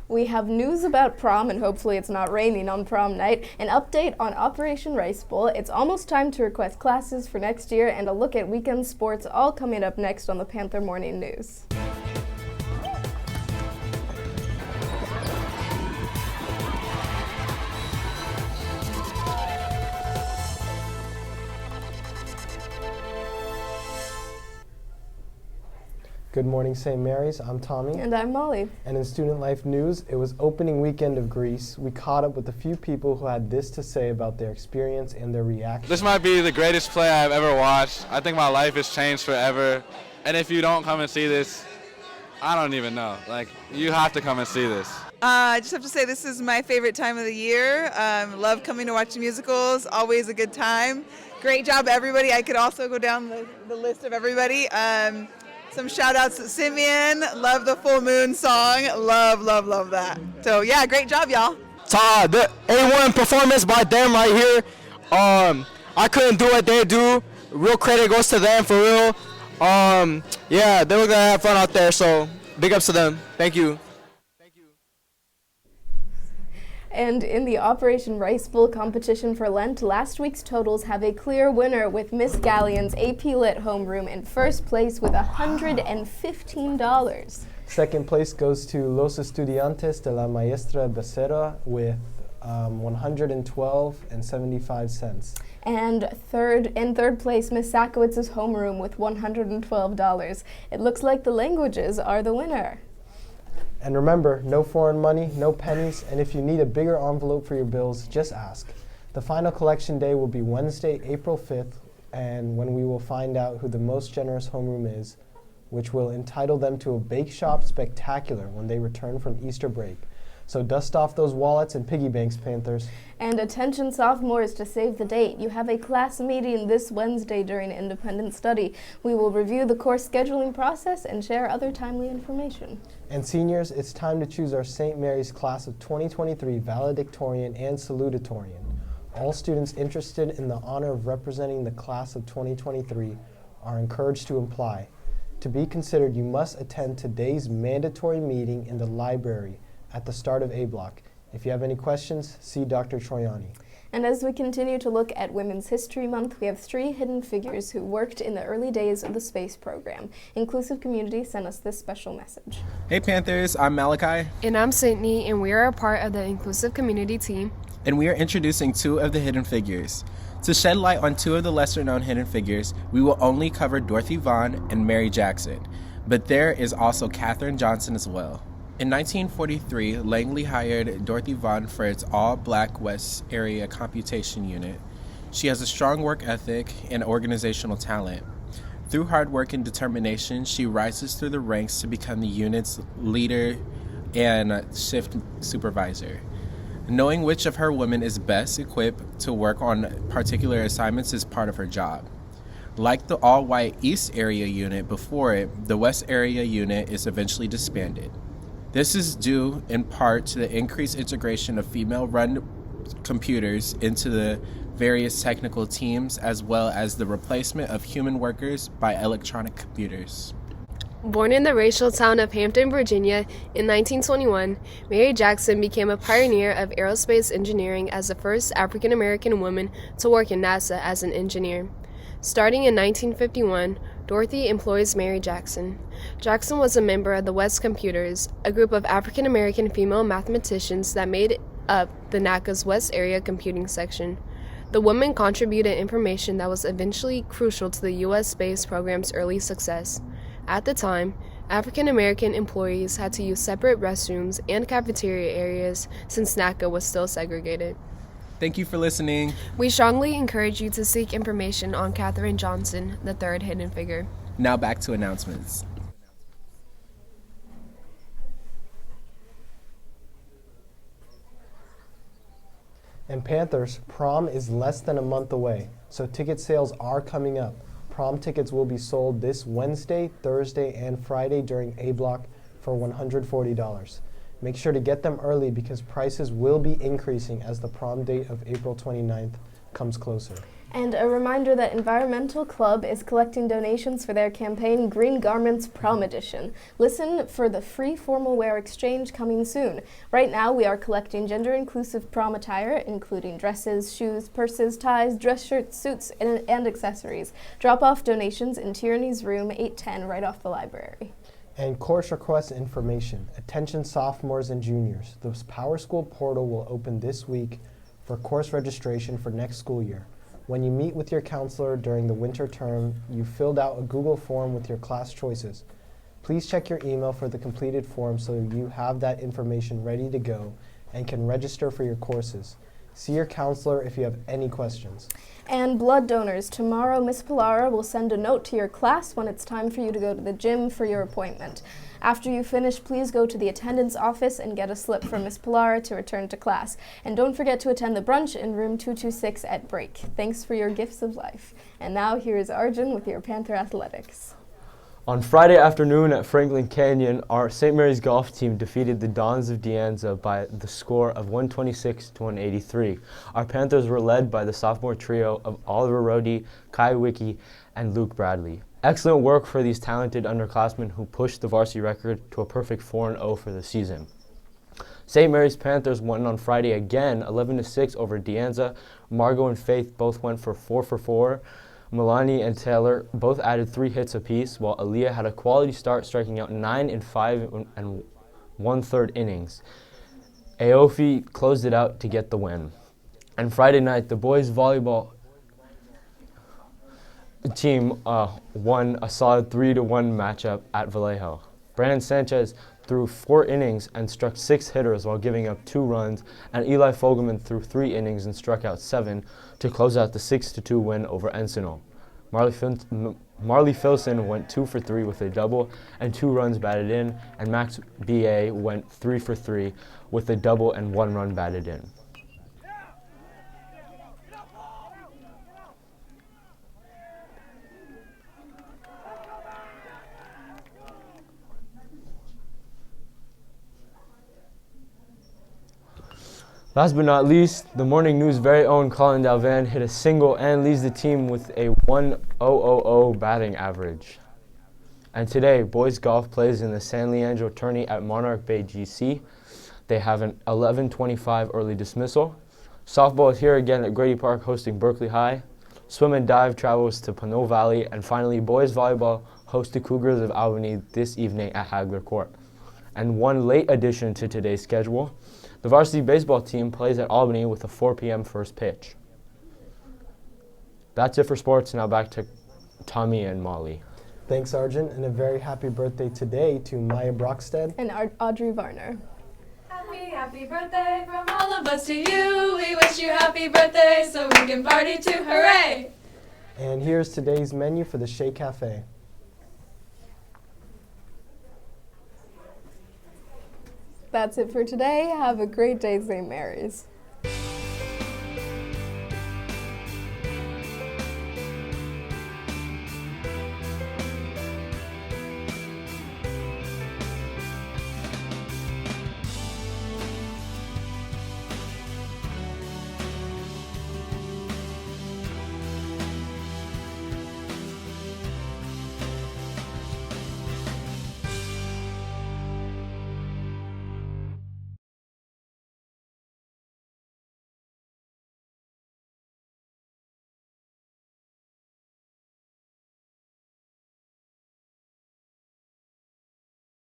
We have news about prom, and hopefully it's not raining on prom night, an update on Operation Rice Bowl, it's almost time to request classes for next year, and a look at weekend sports, all coming up next on the Panther Morning News. Good morning, St. Mary's. I'm Tommy. And I'm Molly. And in Student Life News, it was opening weekend of Greece. We caught up with a few people who had this to say about their experience and their reaction. This might be the greatest play I've ever watched. I think my life has changed forever. And if you don't come and see this, I don't even know. Like, you have to come and see this. I just have to say this is my favorite time of the year. Love coming to watch musicals, always a good time. Great job, everybody. I could also go down the list of everybody. Some shout outs to Simeon. Love the Full Moon song. Love that. So yeah, great job, y'all. The A1 performance by them right here. I couldn't do what they do. Real credit goes to them for real. Yeah, they were gonna have fun out there, so big ups to them. Thank you. And in the Operation Rice Bowl competition for Lent, last week's totals have a clear winner with Miss Galleon's AP Lit homeroom in first place with $115. Second place goes to Los Estudiantes de la Maestra Becerra with $112.75. And in third place, Miss Sakowitz's homeroom with $112. It looks like the languages are the winner. And remember, no foreign money, no pennies, and if you need a bigger envelope for your bills, just ask. The final collection day will be Wednesday, April 5th, and when we will find out who the most generous homeroom is, which will entitle them to a bake shop spectacular when they return from Easter break. So dust off those wallets and piggy banks, Panthers. And attention sophomores, to save the date, you have a class meeting this Wednesday during independent study. We will review the course scheduling process and share other timely information. And seniors, it's time to choose our St. Mary's class of 2023 valedictorian and salutatorian. All students interested in the honor of representing the class of 2023 are encouraged to apply. To be considered, you must attend today's mandatory meeting in the library at the start of A block. If you have any questions, see Dr. Troiani. And as we continue to look at Women's History Month, we have 3 hidden figures who worked in the early days of the space program. Inclusive Community sent us this special message. Hey Panthers, I'm Malachi. And I'm Sydney, and we are a part of the Inclusive Community team. And we are introducing 2 of the hidden figures. To shed light on 2 of the lesser-known hidden figures, we will only cover Dorothy Vaughan and Mary Jackson. But there is also Katherine Johnson as well. In 1943, Langley hired Dorothy Vaughan for its all-black West Area Computation Unit. She has a strong work ethic and organizational talent. Through hard work and determination, she rises through the ranks to become the unit's leader and shift supervisor. Knowing which of her women is best equipped to work on particular assignments is part of her job. Like the all-white East Area Unit before it, the West Area Unit is eventually disbanded. This is due in part to the increased integration of female-run computers into the various technical teams, as well as the replacement of human workers by electronic computers. Born in the racial town of Hampton, Virginia, in 1921, Mary Jackson became a pioneer of aerospace engineering as the first African-American woman to work in NASA as an engineer. Starting in 1951, Dorothy employs Mary Jackson. Jackson was a member of the West Computers, a group of African-American female mathematicians that made up the NACA's West Area Computing Section. The woman contributed information that was eventually crucial to the U.S. space program's early success. At the time, African-American employees had to use separate restrooms and cafeteria areas since NACA was still segregated. Thank you for listening. We strongly encourage you to seek information on Katherine Johnson, the 3rd hidden figure. Now back to announcements. And Panthers, prom is less than a month away, so ticket sales are coming up. Prom tickets will be sold this Wednesday, Thursday, and Friday during A block for $140. Make sure to get them early because prices will be increasing as the prom date of April 29th comes closer. And a reminder that Environmental Club is collecting donations for their campaign Green Garments Prom Edition. Listen for the free formal wear exchange coming soon. Right now we are collecting gender-inclusive prom attire, including dresses, shoes, purses, ties, dress shirts, suits, and accessories. Drop off donations in Tierney's room 810 right off the library. And course request information. Attention sophomores and juniors. The Power School portal will open this week for course registration for next school year. When you meet with your counselor during the winter term, you filled out a Google form with your class choices. Please check your email for the completed form so you have that information ready to go and can register for your courses. See your counselor if you have any questions. And blood donors. Tomorrow, Miss Pilara will send a note to your class when it's time for you to go to the gym for your appointment. After you finish, please go to the attendance office and get a slip from Miss Pilara to return to class. And don't forget to attend the brunch in room 226 at break. Thanks for your gifts of life. And now here is Arjun with your Panther Athletics. On Friday afternoon at Franklin Canyon, our St. Mary's golf team defeated the Dons of De Anza by the score of 126 to 183. Our Panthers were led by the sophomore trio of Oliver Rohde, Kai Wicki, and Luke Bradley. Excellent work for these talented underclassmen who pushed the varsity record to a perfect 4-0 for the season. St. Mary's Panthers won on Friday again, 11-6 over De Anza. Margot and Faith both went for 4 for 4. Milani and Taylor both added 3 hits apiece, while Aaliyah had a quality start, striking out 9 in 5 and 1/3 innings. Aofi closed it out to get the win. And Friday night, the boys volleyball team won a solid 3-1 matchup at Vallejo. Brandon Sanchez threw 4 innings and struck 6 hitters while giving up 2 runs, and Eli Fogelman threw 3 innings and struck out 7 to close out the 6-2 win over Encino. Marley Filson went 2 for 3 with a double and 2 runs batted in, and Max B.A. went 3 for 3 with a double and 1 run batted in. Last but not least, the Morning News' very own Colin Dalvan hit a single and leads the team with a 1.000 batting average. And today, boys golf plays in the San Leandro tourney at Monarch Bay GC. They have an 11:25 early dismissal. Softball is here again at Grady Park hosting Berkeley High. Swim and dive travels to Pinot Valley. And finally, boys volleyball hosts the Cougars of Albany this evening at Hagler Court. And one late addition to today's schedule, the varsity baseball team plays at Albany with a 4 p.m. first pitch. That's it for sports. Now back to Tommy and Molly. Thanks, Arjun, and a very happy birthday today to Maya Brockstead And Audrey Varner. Happy birthday from all of us to you. We wish you happy birthday so we can party too. Hooray! And here's today's menu for the Shea Cafe. That's it for today. Have a great day, St. Mary's.